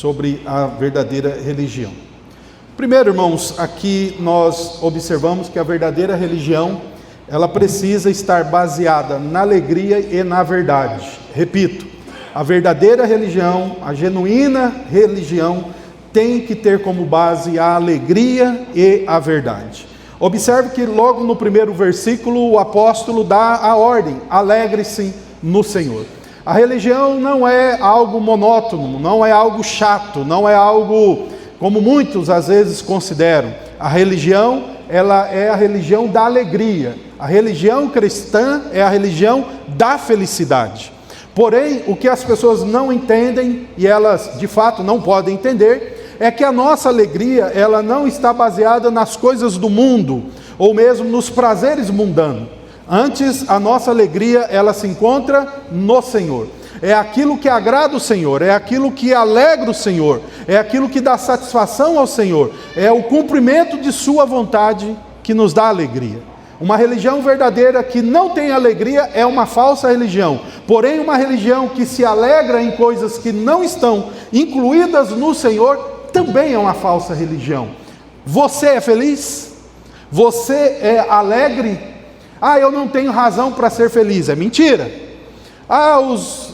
sobre a verdadeira religião. Primeiro, irmãos, aqui nós observamos que a verdadeira religião, ela precisa estar baseada na alegria e na verdade. Repito, a verdadeira religião, a genuína religião, tem que ter como base a alegria e a verdade. Observe que logo no primeiro versículo o apóstolo dá a ordem: alegre-se no Senhor. A religião não é algo monótono, não é algo chato, não é algo como muitos às vezes consideram. A religião, ela é a religião da alegria. A religião cristã é a religião da felicidade. Porém, o que as pessoas não entendem, e elas de fato não podem entender, é que a nossa alegria, ela não está baseada nas coisas do mundo, ou mesmo nos prazeres mundanos. Antes, a nossa alegria, ela se encontra no Senhor. É aquilo que agrada o Senhor, é aquilo que alegra o Senhor, é aquilo que dá satisfação ao Senhor, é o cumprimento de sua vontade que nos dá alegria. Uma religião verdadeira que não tem alegria é uma falsa religião. Porém, uma religião que se alegra em coisas que não estão incluídas no Senhor, também é uma falsa religião. Você é feliz? Você é alegre? Eu não tenho razão para ser feliz. É mentira.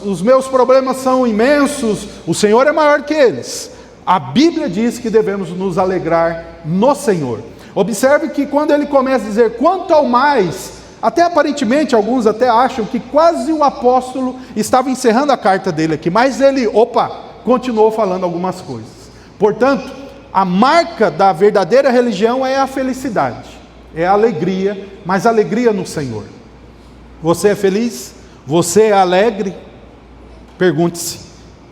Os meus problemas são imensos, o Senhor é maior que eles. A Bíblia diz que devemos nos alegrar no Senhor. Observe que quando ele começa a dizer quanto ao mais, até aparentemente alguns até acham que quase o apóstolo estava encerrando a carta dele aqui, mas ele, continuou falando algumas coisas. Portanto, a marca da verdadeira religião é a felicidade, é a alegria, mas alegria no Senhor. Você é feliz? Você é alegre? Pergunte-se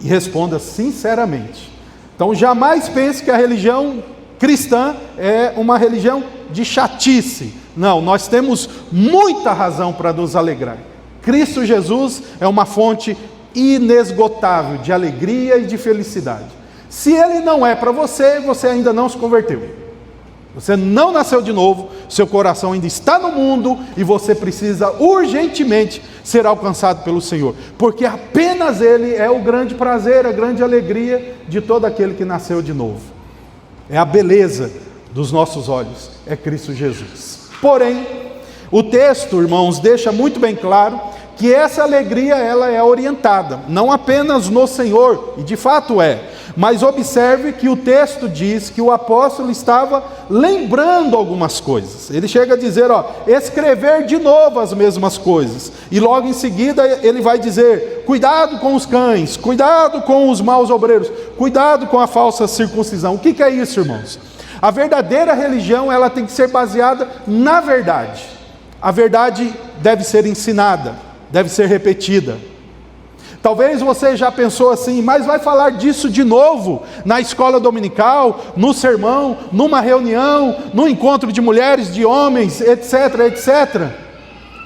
e responda sinceramente. Então jamais pense que a religião cristã é uma religião de chatice. Não, nós temos muita razão para nos alegrar. Cristo Jesus é uma fonte inesgotável de alegria e de felicidade. Se Ele não é para você, você ainda não se converteu. Você não nasceu de novo, seu coração ainda está no mundo e você precisa urgentemente ser alcançado pelo Senhor. Porque apenas Ele é o grande prazer, a grande alegria de todo aquele que nasceu de novo. É a beleza dos nossos olhos, é Cristo Jesus. Porém, o texto, irmãos, deixa muito bem claro que essa alegria, ela é orientada, não apenas no Senhor, e de fato é, mas observe que o texto diz que o apóstolo estava lembrando algumas coisas. Ele chega a dizer, escrever de novo as mesmas coisas, e logo em seguida ele vai dizer, cuidado com os cães, cuidado com os maus obreiros, cuidado com a falsa circuncisão. O que é isso, irmãos? A verdadeira religião, ela tem que ser baseada na verdade. A verdade deve ser ensinada, deve ser repetida. Talvez você já pensou assim, mas vai falar disso de novo na escola dominical, no sermão, numa reunião, no encontro de mulheres, de homens, etc, etc.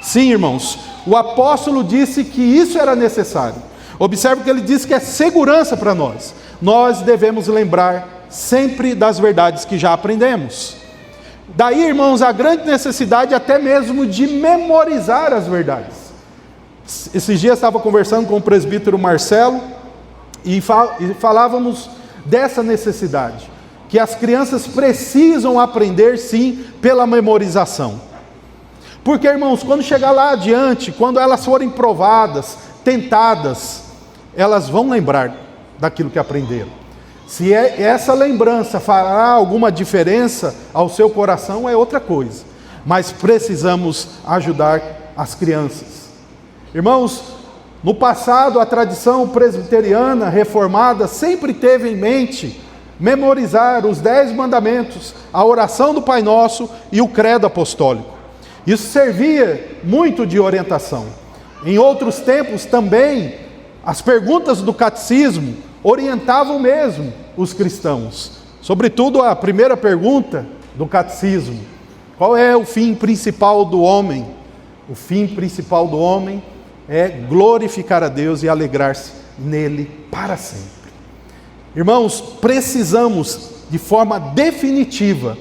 Sim, irmãos, o apóstolo disse que isso era necessário. Observe que ele diz que é segurança para nós. Nós devemos lembrar sempre das verdades que já aprendemos. Daí, irmãos, a grande necessidade até mesmo de memorizar as verdades. Esses dias estava conversando com o presbítero Marcelo e falávamos dessa necessidade, que as crianças precisam aprender sim pela memorização. Porque, irmãos, quando chegar lá adiante, quando elas forem provadas, tentadas, elas vão lembrar daquilo que aprenderam. Se essa lembrança fará alguma diferença ao seu coração, é outra coisa. Mas precisamos ajudar as crianças. Irmãos, no passado a tradição presbiteriana reformada sempre teve em mente memorizar os 10 mandamentos, a oração do Pai Nosso e o credo apostólico. Isso servia muito de orientação. Em outros tempos também, as perguntas do catecismo orientavam mesmo os cristãos. Sobretudo a primeira pergunta do catecismo: qual é o fim principal do homem? O fim principal do homem é glorificar a Deus e alegrar-se nele para sempre. Irmãos, precisamos de forma definitiva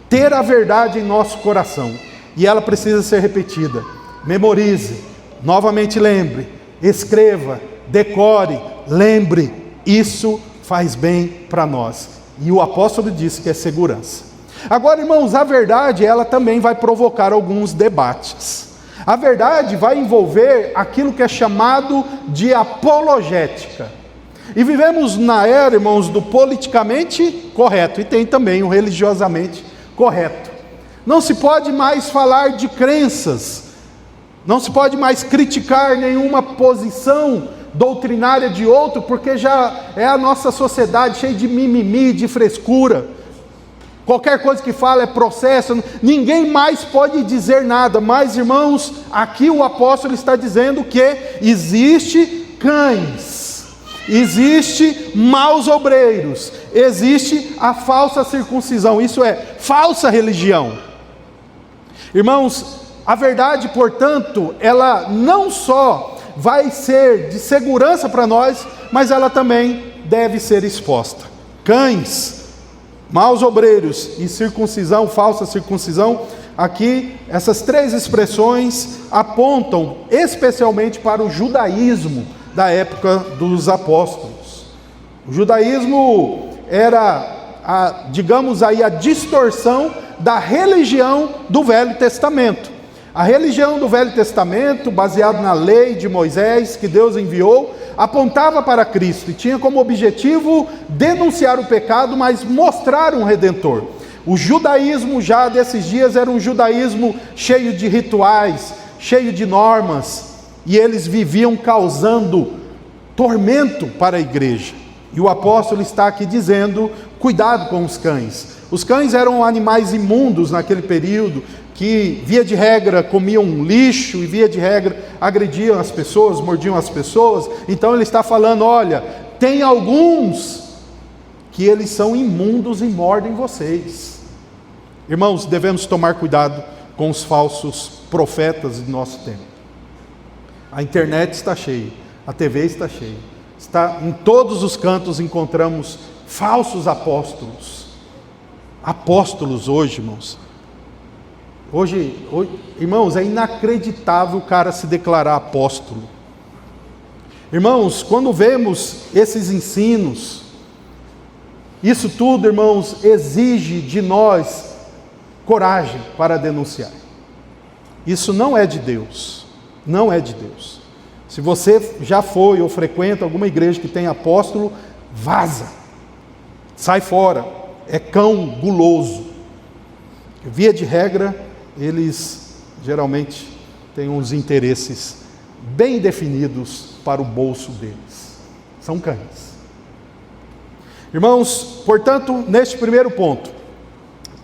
ter a verdade em nosso coração, e ela precisa ser repetida. Memorize, novamente lembre, escreva, decore, lembre. Isso faz bem para nós. E o apóstolo disse que é segurança. Agora, irmãos, a verdade, ela também vai provocar alguns debates. A verdade vai envolver aquilo que é chamado de apologética. E vivemos na era, irmãos, do politicamente correto, e tem também o religiosamente correto. Não se pode mais falar de crenças, não se pode mais criticar nenhuma posição doutrinária de outro, porque já é a nossa sociedade cheia de mimimi, de frescura. Qualquer coisa que fala é processo, ninguém mais pode dizer nada. Mas, irmãos, aqui o apóstolo está dizendo que existe cães, existe maus obreiros, existe a falsa circuncisão, isso é, falsa religião. Irmãos, a verdade, portanto, ela não só vai ser de segurança para nós, mas ela também deve ser exposta. Cães, maus obreiros e circuncisão, falsa circuncisão, aqui essas três expressões apontam especialmente para o judaísmo da época dos apóstolos. O judaísmo era, digamos aí, a distorção da religião do Velho Testamento. A religião do Velho Testamento, baseada na lei de Moisés, que Deus enviou, apontava para Cristo e tinha como objetivo denunciar o pecado, mas mostrar um Redentor. O judaísmo já desses dias era um judaísmo cheio de rituais, cheio de normas, e eles viviam causando tormento para a igreja. E o apóstolo está aqui dizendo, cuidado com os cães. Os cães eram animais imundos naquele período, que via de regra comiam lixo e via de regra agrediam as pessoas, mordiam as pessoas. Então ele está falando, olha, tem alguns que eles são imundos e mordem vocês. Irmãos, devemos tomar cuidado com os falsos profetas do nosso tempo. A internet está cheia, a TV está cheia, em todos os cantos encontramos falsos apóstolos. Apóstolos hoje, irmãos. Hoje, irmãos, é inacreditável o cara se declarar apóstolo. Irmãos, quando vemos esses ensinos, isso tudo, irmãos, exige de nós coragem para denunciar. Isso não é de Deus, não é de Deus. Se você já foi ou frequenta alguma igreja que tem apóstolo, vaza, sai fora, é cão guloso. Via de regra, eles geralmente têm uns interesses bem definidos para o bolso deles. São cães. Irmãos, portanto, neste primeiro ponto,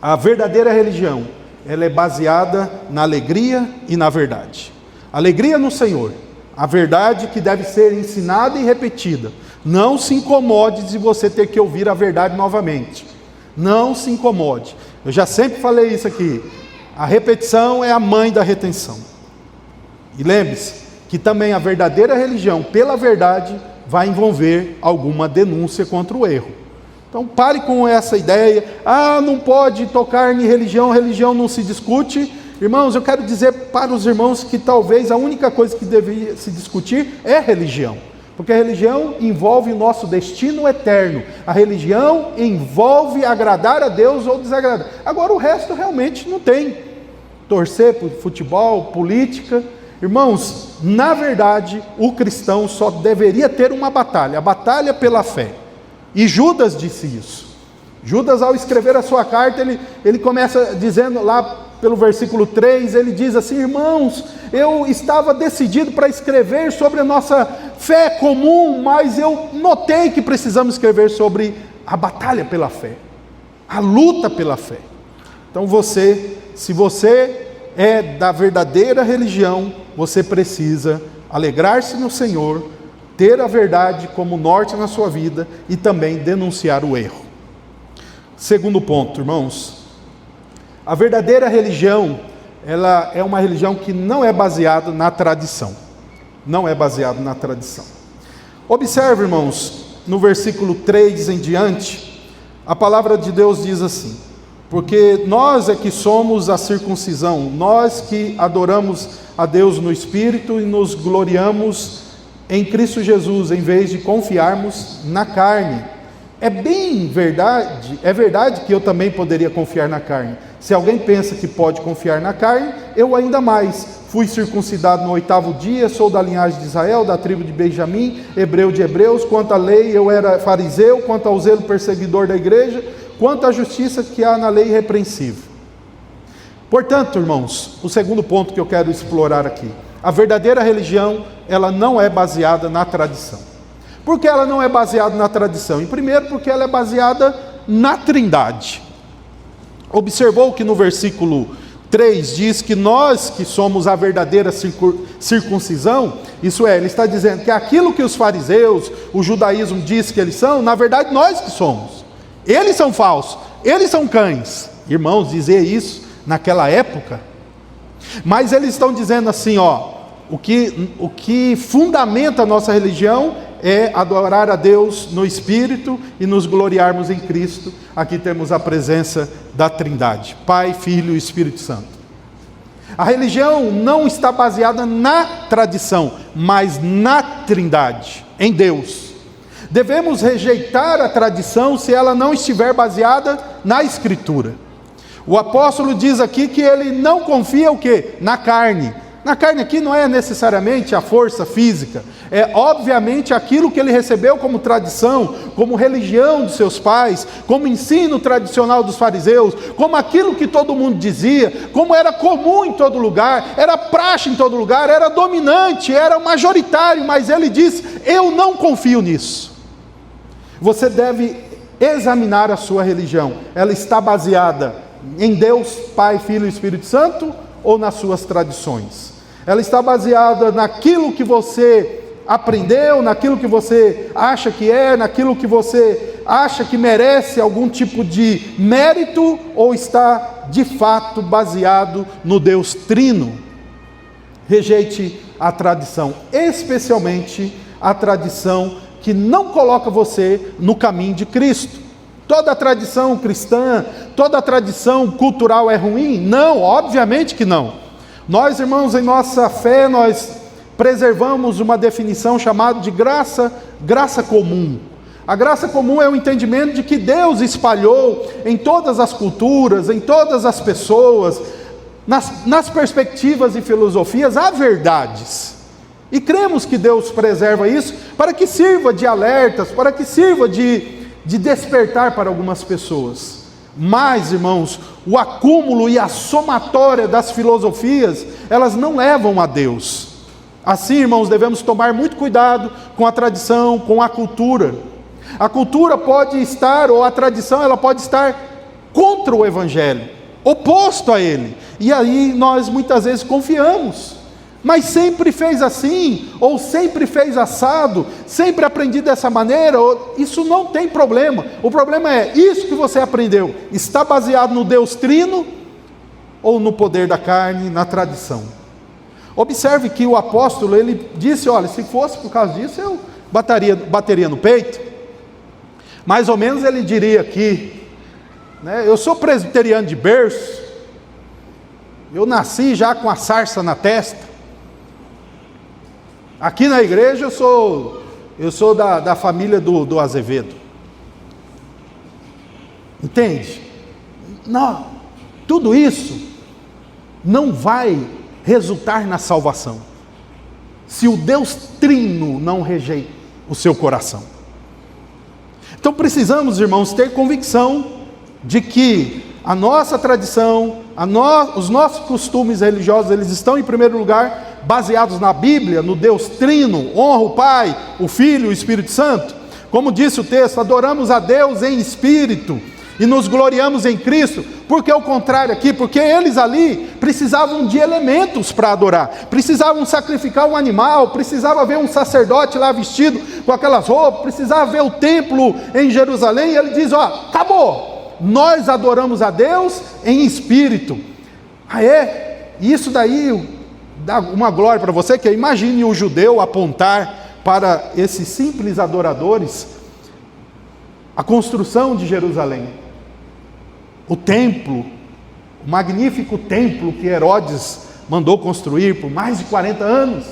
a verdadeira religião, ela é baseada na alegria e na verdade. Alegria no Senhor, a verdade que deve ser ensinada e repetida. Não se incomode de você ter que ouvir a verdade novamente. Não se incomode. Eu já sempre falei isso aqui. A repetição é a mãe da retenção. E lembre-se que também a verdadeira religião, pela verdade, vai envolver alguma denúncia contra o erro. Então pare com essa ideia, não pode tocar em religião, religião não se discute. Irmãos, eu quero dizer para os irmãos que talvez a única coisa que deveria se discutir é religião. Porque a religião envolve o nosso destino eterno. A religião envolve agradar a Deus ou desagradar. Agora o resto realmente não tem. Torcer por futebol, política. Irmãos, na verdade, o cristão só deveria ter uma batalha, a batalha pela fé. E Judas disse isso. Judas, ao escrever a sua carta, ele começa dizendo lá pelo versículo 3, ele diz assim: irmãos, eu estava decidido para escrever sobre a nossa fé comum, mas eu notei que precisamos escrever sobre a batalha pela fé, a luta pela fé. Então se você é da verdadeira religião, você precisa alegrar-se no Senhor, ter a verdade como norte na sua vida e também denunciar o erro. Segundo ponto, irmãos, a verdadeira religião, ela é uma religião que não é baseada na tradição. Não é baseada na tradição. Observe, irmãos, no versículo 3 em diante, a palavra de Deus diz assim: porque nós é que somos a circuncisão, nós que adoramos a Deus no Espírito e nos gloriamos em Cristo Jesus, em vez de confiarmos na carne. É verdade que eu também poderia confiar na carne. Se alguém pensa que pode confiar na carne, eu ainda mais. Fui circuncidado no 8º dia, sou da linhagem de Israel, da tribo de Benjamim, hebreu de hebreus. Quanto à lei, eu era fariseu. Quanto ao zelo, perseguidor da igreja. Quanto à justiça que há na lei, irrepreensível. Portanto, irmãos, o segundo ponto que eu quero explorar aqui. A verdadeira religião, ela não é baseada na tradição. Por que ela não é baseada na tradição? Em primeiro, porque ela é baseada na Trindade. Observou que no versículo 3 diz que nós que somos a verdadeira circuncisão, isso é, ele está dizendo que aquilo que os fariseus, o judaísmo diz que eles são, na verdade nós que somos. Eles são falsos, eles são cães. Irmãos, dizer isso naquela época, mas eles estão dizendo assim, o que fundamenta a nossa religião é adorar a Deus no Espírito e nos gloriarmos em Cristo. Aqui temos a presença da Trindade, Pai, Filho e Espírito Santo. A religião não está baseada na tradição, mas na Trindade, em Deus. Devemos rejeitar a tradição se ela não estiver baseada na Escritura. O apóstolo diz aqui que ele não confia o quê? Na carne. Na carne aqui não é necessariamente a força física, é obviamente aquilo que ele recebeu como tradição, como religião dos seus pais, como ensino tradicional dos fariseus, como aquilo que todo mundo dizia, como era comum em todo lugar, era praxe em todo lugar, era dominante, era majoritário, mas ele diz, eu não confio nisso. Você deve examinar a sua religião, ela está baseada em Deus, Pai, Filho e Espírito Santo, ou nas suas tradições? Ela está baseada naquilo que você aprendeu, naquilo que você acha que é, naquilo que você acha que merece algum tipo de mérito, ou está de fato baseado no Deus Trino? Rejeite a tradição, especialmente a tradição que não coloca você no caminho de Cristo. Toda a tradição cristã, toda a tradição cultural é ruim? Não, obviamente que não. Nós, irmãos, em nossa fé, nós preservamos uma definição chamada de graça comum. A graça comum é o entendimento de que Deus espalhou em todas as culturas, em todas as pessoas, nas perspectivas e filosofias, há verdades. E cremos que Deus preserva isso para que sirva de alertas, para que sirva de despertar para algumas pessoas. Mas, irmãos, o acúmulo e a somatória das filosofias, elas não levam a Deus. Assim, irmãos, devemos tomar muito cuidado com a tradição, com a cultura. A cultura pode estar, ou a tradição, ela pode estar contra o Evangelho, oposto a ele. E aí nós muitas vezes confiamos. Mas sempre fez assim, ou sempre fez assado, sempre aprendi dessa maneira, isso não tem problema. O problema é, isso que você aprendeu, está baseado no Deus Trino, ou no poder da carne, na tradição? Observe que o apóstolo, ele disse, olha, se fosse por causa disso, eu bateria no peito. Mais ou menos ele diria aqui, né, eu sou presbiteriano de berço, eu nasci já com a sarça na testa. Aqui na igreja eu sou da família do Azevedo. Entende? Não, tudo isso não vai resultar na salvação, se o Deus Trino não rejeita o seu coração. Então precisamos, irmãos, ter convicção de que a nossa tradição, os nossos costumes religiosos, eles estão em primeiro lugar baseados na Bíblia, no Deus Trino, honra o Pai, o Filho e o Espírito Santo. Como disse o texto, adoramos a Deus em espírito e nos gloriamos em Cristo, porque é o contrário aqui, porque eles ali precisavam de elementos para adorar, precisavam sacrificar um animal, precisava ver um sacerdote lá vestido com aquelas roupas, precisava ver o templo em Jerusalém, e ele diz, acabou, nós adoramos a Deus em espírito. Isso daí dá uma glória para você, que imagine o judeu apontar para esses simples adoradores a construção de Jerusalém, o templo, o magnífico templo que Herodes mandou construir por mais de 40 anos,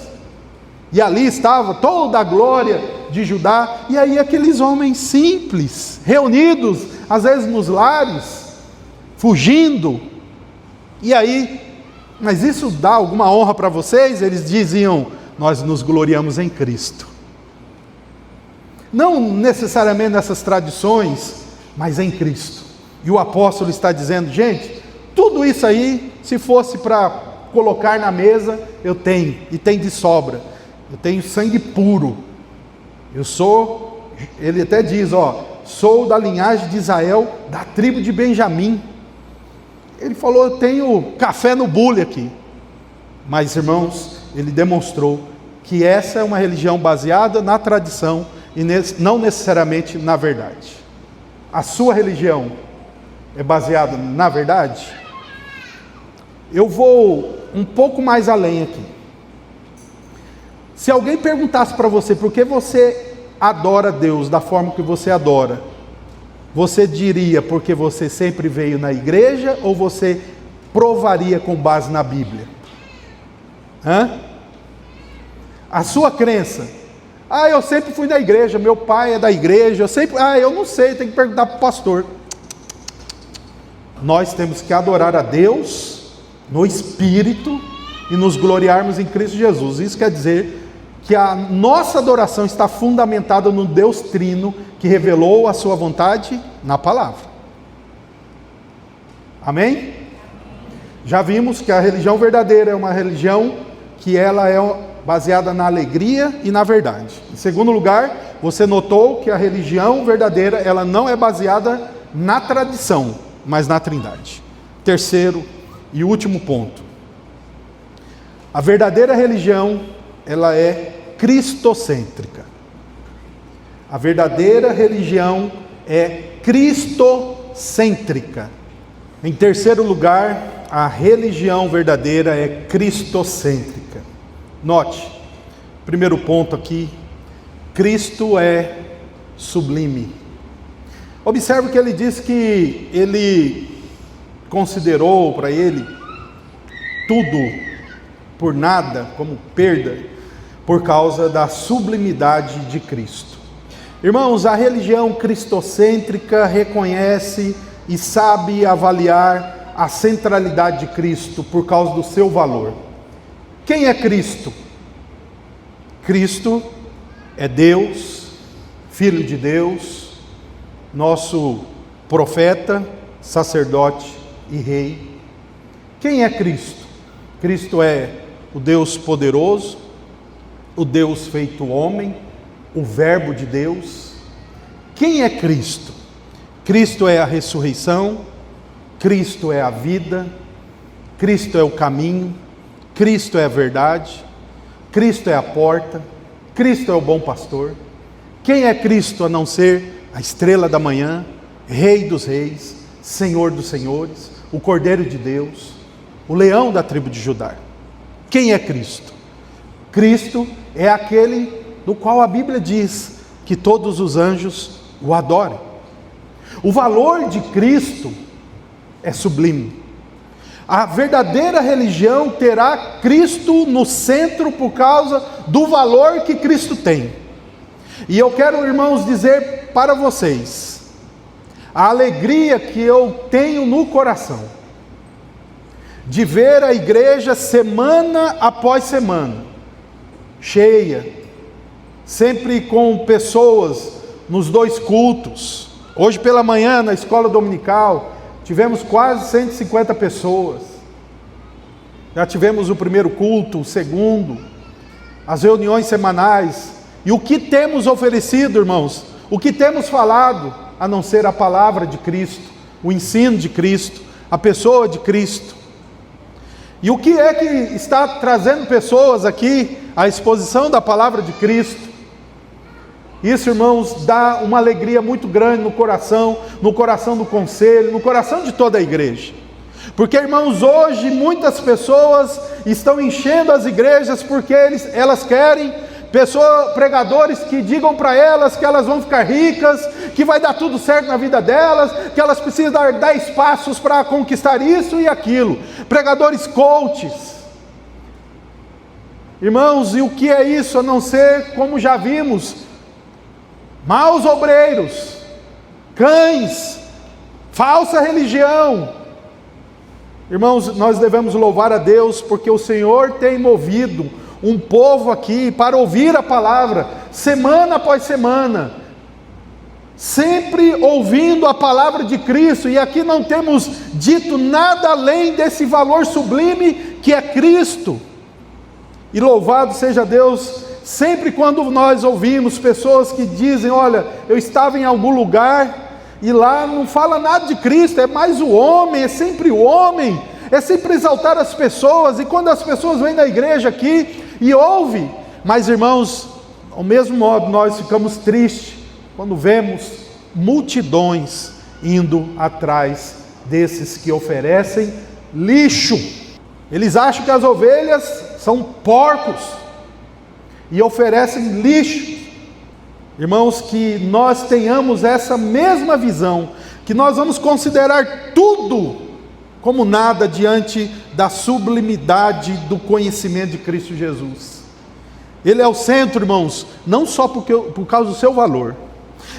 e ali estava toda a glória de Judá. E aí aqueles homens simples, reunidos, às vezes nos lares, fugindo. E aí, mas isso dá alguma honra para vocês? Eles diziam: nós nos gloriamos em Cristo. Não necessariamente nessas tradições, mas em Cristo. E o apóstolo está dizendo: gente, tudo isso aí, se fosse para colocar na mesa, eu tenho, e tem de sobra. Eu tenho sangue puro. Eu sou, ele até diz, sou da linhagem de Israel, da tribo de Benjamim. Ele falou: eu tenho café no bule aqui. Mas, irmãos, ele demonstrou que essa é uma religião baseada na tradição e não necessariamente na verdade. A sua religião é baseada na verdade? Eu vou um pouco mais além aqui. Se alguém perguntasse para você por que você adora Deus da forma que você adora, você diria porque você sempre veio na igreja, ou você provaria com base na Bíblia? A sua crença: eu sempre fui da igreja, meu pai é da igreja, eu não sei, tem que perguntar para o pastor. Nós temos que adorar a Deus no Espírito e nos gloriarmos em Cristo Jesus. Isso quer dizer que a nossa adoração está fundamentada no Deus Trino, que revelou a sua vontade na palavra. Amém? Já vimos que a religião verdadeira é uma religião que ela é baseada na alegria e na verdade. Em segundo lugar, você notou que a religião verdadeira, ela não é baseada na tradição, mas na Trindade. Terceiro e último ponto: a verdadeira religião, ela é cristocêntrica. A verdadeira religião é cristocêntrica. Em terceiro lugar, a religião verdadeira é cristocêntrica. Note, primeiro ponto aqui: Cristo é sublime. Observe que ele diz que ele considerou para ele tudo por nada, como perda, por causa da sublimidade de Cristo. Irmãos, a religião cristocêntrica reconhece e sabe avaliar a centralidade de Cristo por causa do seu valor. Quem é Cristo? Cristo é Deus, Filho de Deus, nosso profeta, sacerdote e rei. Quem é Cristo? Cristo é o Deus poderoso, o Deus feito homem, o Verbo de Deus. Quem é Cristo? Cristo é a ressurreição, Cristo é a vida, Cristo é o caminho, Cristo é a verdade, Cristo é a porta, Cristo é o bom pastor. Quem é Cristo a não ser a estrela da manhã, Rei dos reis, Senhor dos senhores, o Cordeiro de Deus, o leão da tribo de Judá? Quem é Cristo? Cristo é aquele do qual a Bíblia diz que todos os anjos o adorem. O valor de Cristo é sublime. A verdadeira religião terá Cristo no centro por causa do valor que Cristo tem. E eu quero, irmãos, dizer para vocês a alegria que eu tenho no coração de ver a igreja semana após semana cheia, sempre com pessoas nos dois cultos. Hoje pela manhã, na escola dominical, tivemos quase 150 pessoas. Já tivemos o primeiro culto, o segundo, as reuniões semanais. E o que temos oferecido, irmãos? O que temos falado, a não ser a palavra de Cristo, o ensino de Cristo, a pessoa de Cristo. E o que é que está trazendo pessoas aqui à exposição da palavra de Cristo? Isso, irmãos, dá uma alegria muito grande no coração do conselho, no coração de toda a igreja. Porque, irmãos, hoje muitas pessoas estão enchendo as igrejas porque elas querem pregadores que digam para elas que elas vão ficar ricas, que vai dar tudo certo na vida delas, que elas precisam dar 10 passos para conquistar isso e aquilo. Pregadores coaches. Irmãos, e o que é isso a não ser, como já vimos, maus obreiros, cães, falsa religião. Irmãos, nós devemos louvar a Deus porque o Senhor tem movido um povo aqui para ouvir a palavra, semana após semana, sempre ouvindo a palavra de Cristo, e aqui não temos dito nada além desse valor sublime que é Cristo. E louvado seja Deus, sempre quando nós ouvimos pessoas que dizem: olha, eu estava em algum lugar e lá não fala nada de Cristo, é mais o homem, é sempre o homem, é sempre exaltar as pessoas. E quando as pessoas vêm na igreja aqui e ouvem, mas irmãos, ao mesmo modo nós ficamos tristes quando vemos multidões indo atrás desses que oferecem lixo. Eles acham que as ovelhas são porcos e oferecem lixo. Irmãos, que nós tenhamos essa mesma visão, que nós vamos considerar tudo como nada diante da sublimidade do conhecimento de Cristo Jesus. Ele é o centro, irmãos, não só por causa do seu valor,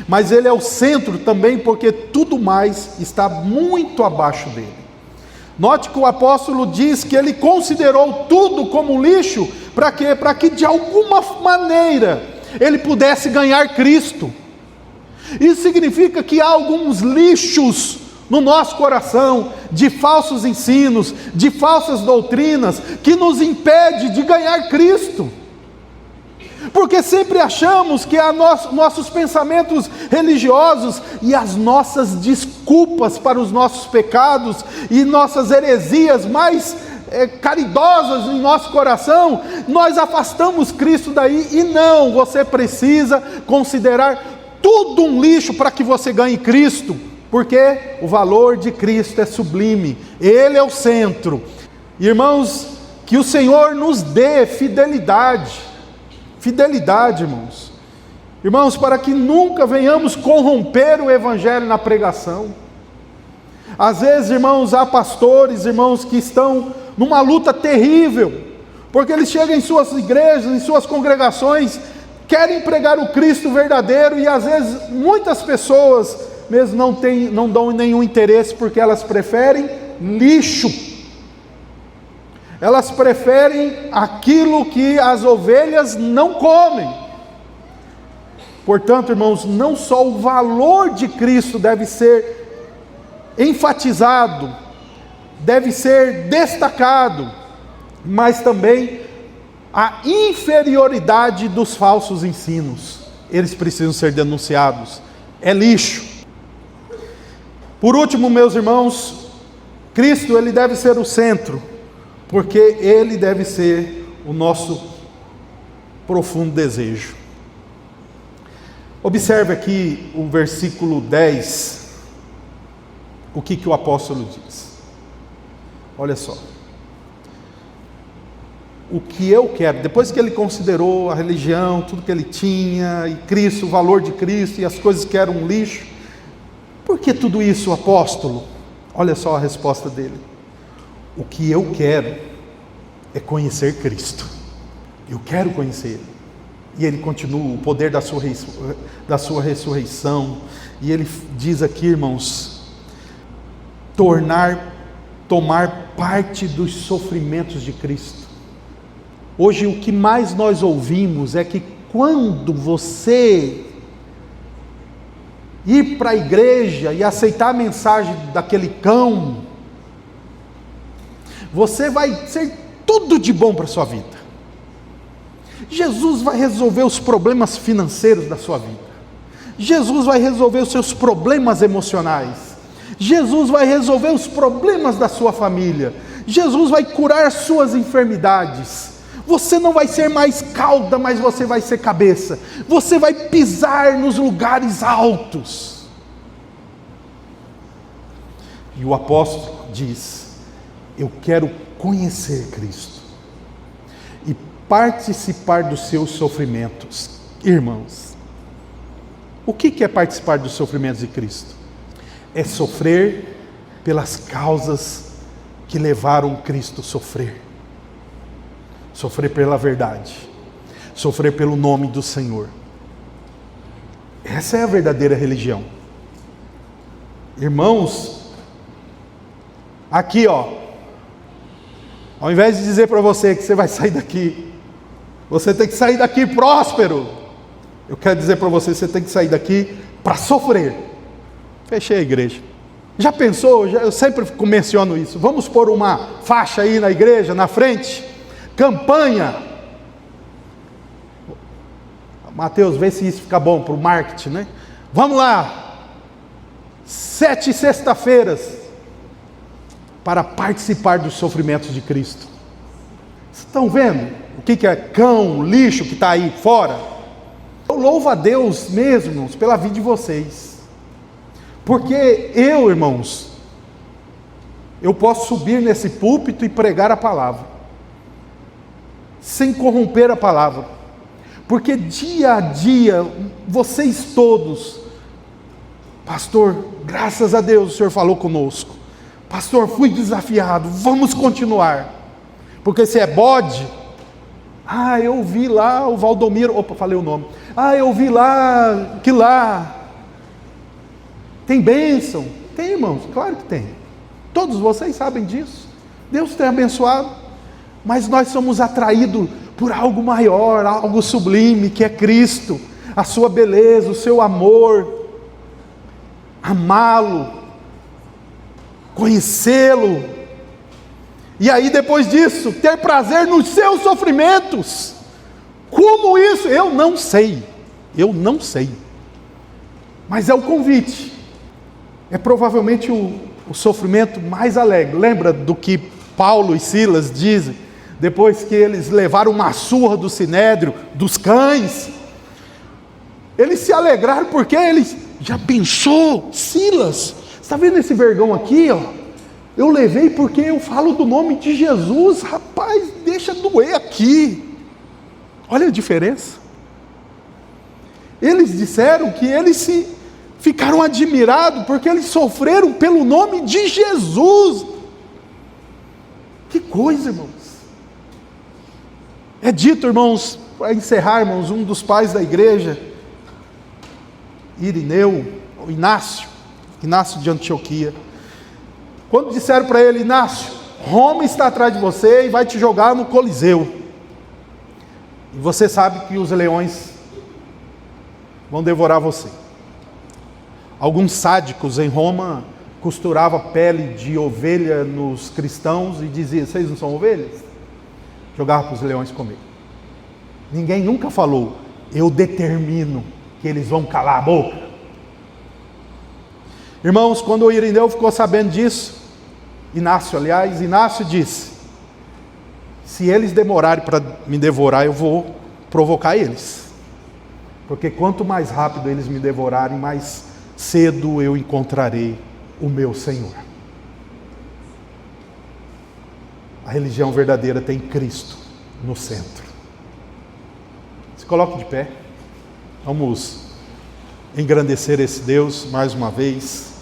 mas Ele é o centro também porque tudo mais está muito abaixo dele. Note que o apóstolo diz que ele considerou tudo como lixo, para quê? Para que de alguma maneira ele pudesse ganhar Cristo. Isso significa que há alguns lixos no nosso coração, de falsos ensinos, de falsas doutrinas, que nos impede de ganhar Cristo. Porque sempre achamos que nossos pensamentos religiosos e as nossas desculpas para os nossos pecados e nossas heresias mais caridosas em nosso coração, nós afastamos Cristo daí. E não, você precisa considerar tudo um lixo para que você ganhe Cristo, porque o valor de Cristo é sublime, Ele é o centro. Irmãos, que o Senhor nos dê fidelidade, irmãos. Irmãos, para que nunca venhamos corromper o Evangelho na pregação. Às vezes, irmãos, há pastores, irmãos, que estão numa luta terrível, porque eles chegam em suas igrejas, em suas congregações, querem pregar o Cristo verdadeiro, e às vezes muitas pessoas mesmo não dão nenhum interesse, porque elas preferem lixo. Elas preferem aquilo que as ovelhas não comem. Portanto, irmãos, não só o valor de Cristo deve ser enfatizado, deve ser destacado, mas também a inferioridade dos falsos ensinos. Eles precisam ser denunciados. É lixo. Por último, meus irmãos, Cristo, Ele deve ser o centro, porque Ele deve ser o nosso profundo desejo. Observe aqui o versículo 10, o que o apóstolo diz. Olha só. O que eu quero, depois que ele considerou a religião, tudo que ele tinha, e Cristo, o valor de Cristo, e as coisas que eram um lixo, por que tudo isso, apóstolo? Olha só a resposta dele. O que eu quero é conhecer Cristo. Eu quero conhecer Ele. E ele continua, o poder da sua ressurreição. E ele diz aqui, irmãos, tomar parte dos sofrimentos de Cristo. Hoje o que mais nós ouvimos é que quando você ir para a igreja e aceitar a mensagem daquele cão, você vai ser tudo de bom para a sua vida. Jesus vai resolver os problemas financeiros da sua vida. Jesus vai resolver os seus problemas emocionais. Jesus vai resolver os problemas da sua família. Jesus vai curar suas enfermidades. Você não vai ser mais cauda, mas você vai ser cabeça. Você vai pisar nos lugares altos. E o apóstolo diz: eu quero conhecer Cristo e participar dos seus sofrimentos. Irmãos, o que é participar dos sofrimentos de Cristo? É sofrer pelas causas que levaram Cristo a sofrer. Sofrer pela verdade, sofrer pelo nome do Senhor. Essa é a verdadeira religião. Irmãos, aqui ó, ao invés de dizer para você que você vai sair daqui, você tem que sair daqui próspero, eu quero dizer para você, você tem que sair daqui para sofrer. Fechei a igreja. Já pensou? Eu sempre menciono isso. Vamos pôr uma faixa aí na igreja, na frente. Campanha. Mateus, vê se isso fica bom para o marketing, né? Vamos lá. 7 sexta-feiras para participar dos sofrimentos de Cristo. Vocês estão vendo o que é cão, lixo que está aí fora? Eu louvo a Deus mesmo, irmãos, pela vida de vocês. Porque eu, irmãos, eu posso subir nesse púlpito e pregar a palavra, sem corromper a palavra. Porque dia a dia, vocês todos, pastor, graças a Deus o Senhor falou conosco. Pastor, fui desafiado, vamos continuar. Porque se é bode, eu vi lá o Valdomiro, falei o nome. Eu vi lá, que lá. Tem bênção? Tem, irmãos, claro que tem. Todos vocês sabem disso. Deus tem abençoado. Mas nós somos atraídos por algo maior, algo sublime, que é Cristo. A sua beleza, o seu amor. Amá-lo. Conhecê-lo. E aí depois disso, ter prazer nos seus sofrimentos. Como isso? Eu não sei. Mas é o convite. É provavelmente o sofrimento mais alegre. Lembra do que Paulo e Silas dizem, depois que eles levaram uma surra do sinédrio, dos cães? Eles se alegraram porque eles já pensou, Silas, você está vendo esse vergão aqui, ó? Eu levei porque eu falo do nome de Jesus, rapaz, deixa doer aqui. Olha a diferença. Eles disseram que eles ficaram admirados porque eles sofreram pelo nome de Jesus. Que coisa, irmãos. É dito, irmãos, para encerrar, irmãos, um dos pais da igreja, Inácio de Antioquia, quando disseram para ele, Inácio, Roma está atrás de você e vai te jogar no Coliseu, e você sabe que os leões vão devorar você. Alguns sádicos em Roma costuravam pele de ovelha nos cristãos e diziam, vocês não são ovelhas? Jogava para os leões comer. Ninguém nunca falou, eu determino que eles vão calar a boca. Irmãos, quando o Irineu ficou sabendo disso, Inácio disse, se eles demorarem para me devorar, eu vou provocar eles. Porque quanto mais rápido eles me devorarem, mais cedo eu encontrarei o meu Senhor. A religião verdadeira tem Cristo no centro. Se coloque de pé. Vamos engrandecer esse Deus mais uma vez.